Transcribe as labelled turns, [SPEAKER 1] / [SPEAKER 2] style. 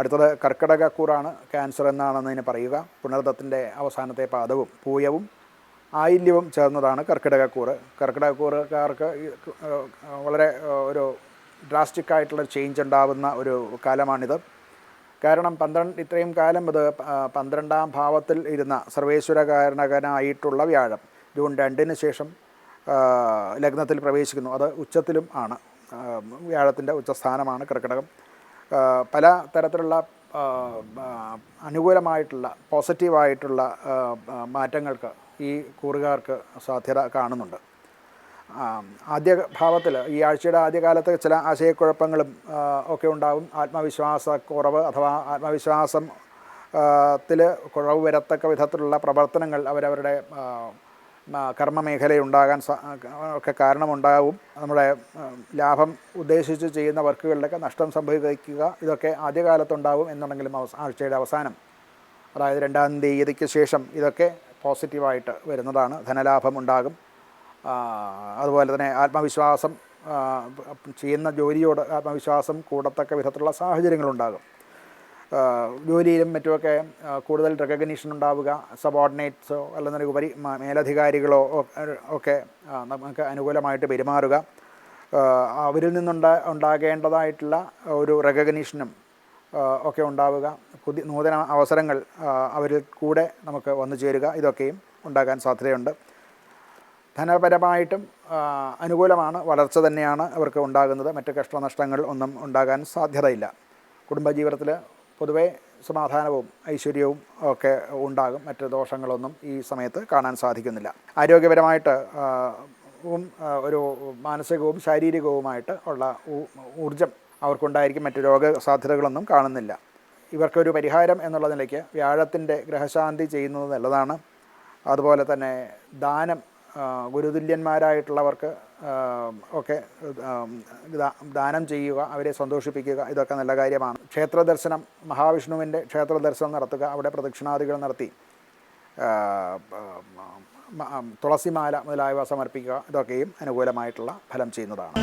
[SPEAKER 1] അടുത്തത് കർക്കിടകക്കൂറാണ്. ക്യാൻസർ എന്നാണെന്നതിന് പറയുക. പുണർദത്തിൻ്റെ അവസാനത്തെ പാദവും പൂയവും ആയില്യവും ചേർന്നതാണ് കർക്കിടകക്കൂറ്. കർക്കിടകക്കൂറുകാർക്ക് വളരെ ഒരു ഡ്രാസ്റ്റിക്കായിട്ടുള്ള ചേഞ്ച് ഉണ്ടാകുന്ന ഒരു കാലമാണിത്. കാരണം ഇത്രയും കാലം ഇത് 12ാം ഭാവത്തിൽ ഇരുന്ന സർവേശ്വരകാരണകനായിട്ടുള്ള വ്യാഴം ജൂൺ 2-ന് ശേഷം ലഗ്നത്തിൽ പ്രവേശിക്കുന്നു. അത് ഉച്ചത്തിലും ആണ്. വ്യാഴത്തിൻ്റെ ഉച്ചസ്ഥാനമാണ് കർക്കിടകം. പല തരത്തിലുള്ള അനുകൂലമായിട്ടുള്ള പോസിറ്റീവായിട്ടുള്ള മാറ്റങ്ങൾക്ക് ഈ കൂറുകാർക്ക് സാധ്യത കാണുന്നുണ്ട്. ആദ്യ ഭാവത്തിൽ ഈ ആഴ്ചയുടെ ആദ്യകാലത്ത് ചില ആശയക്കുഴപ്പങ്ങളും ഒക്കെ ഉണ്ടാകും. ആത്മവിശ്വാസക്കുറവ് അഥവാ ആത്മവിശ്വാസത്തിൽ കുറവ് വരത്തക്ക വിധത്തിലുള്ള പ്രവർത്തനങ്ങൾ അവരവരുടെ കർമ്മമേഖലയുണ്ടാകാൻ ഒക്കെ കാരണമുണ്ടാകും. നമ്മുടെ ലാഭം ഉദ്ദേശിച്ച് ചെയ്യുന്ന വർക്കുകളിലൊക്കെ നഷ്ടം സംഭവിക്കുക, ഇതൊക്കെ ആദ്യകാലത്തുണ്ടാകും. എന്നുണ്ടെങ്കിലും ആഴ്ചയുടെ അവസാനം, അതായത് 2-ാം തീയതിക്ക് ശേഷം ഇതൊക്കെ പോസിറ്റീവായിട്ട് വരുന്നതാണ്. ധനലാഭം ഉണ്ടാകും. അതുപോലെ തന്നെ ആത്മവിശ്വാസം, ചെയ്യുന്ന ജോലിയോട് ആത്മവിശ്വാസം കൂടത്തക്ക വിധത്തിലുള്ള സാഹചര്യങ്ങളുണ്ടാകും. ജോലിയിലും മറ്റുമൊക്കെ കൂടുതൽ റെക്കഗ്നീഷൻ ഉണ്ടാവുക, സബോർഡിനേറ്റ്സോ അല്ലെന്നുണ്ടെങ്കിൽ മേലധികാരികളോ ഒക്കെ നമുക്ക് അനുകൂലമായിട്ട് പെരുമാറുക, അവരിൽ ഉണ്ടാകേണ്ടതായിട്ടുള്ള ഒരു റെക്കഗ്നീഷനും ഒക്കെ ഉണ്ടാവുക, നൂതന അവസരങ്ങൾ അവരിൽ കൂടെ നമുക്ക് വന്നു ചേരുക, ഇതൊക്കെയും ഉണ്ടാകാൻ സാധ്യതയുണ്ട്. ധനപരമായിട്ടും അനുകൂലമാണ്, വളർച്ച തന്നെയാണ് അവർക്ക് ഉണ്ടാകുന്നത്. മറ്റ് കഷ്ടനഷ്ടങ്ങൾ ഒന്നും ഉണ്ടാകാൻ സാധ്യതയില്ല. കുടുംബജീവിതത്തിൽ പൊതുവേ സമാധാനവും ഐശ്വര്യവും ഒക്കെ ഉണ്ടാകും. മറ്റ് ദോഷങ്ങളൊന്നും ഈ സമയത്ത് കാണാൻ സാധിക്കുന്നില്ല. ആരോഗ്യപരമായിട്ട് ഒരു മാനസികവും ശാരീരികവുമായിട്ട് ഉള്ള ഊർജം അവർക്കുണ്ടായിരിക്കും. മറ്റ് രോഗസാധ്യതകളൊന്നും കാണുന്നില്ല. ഇവർക്കൊരു പരിഹാരം എന്നുള്ള നിലയ്ക്ക് വ്യാഴത്തിൻ്റെ ഗ്രഹശാന്തി ചെയ്യുന്നത് നല്ലതാണ്. അതുപോലെ തന്നെ ദാനം, ഗുരുതുല്യന്മാരായിട്ടുള്ളവർക്ക് ഒക്കെ ദാനം ചെയ്യുക, അവരെ സന്തോഷിപ്പിക്കുക, ഇതൊക്കെ നല്ല കാര്യമാണ്. ക്ഷേത്രദർശനം, മഹാവിഷ്ണുവിൻ്റെ ക്ഷേത്രദർശനം നടത്തുക, അവിടെ പ്രദക്ഷിണാദികൾ നടത്തി തുളസിമാല മുതലായവ സമർപ്പിക്കുക, ഇതൊക്കെയും അനുകൂലമായിട്ടുള്ള ഫലം ചെയ്യുന്നതാണ്.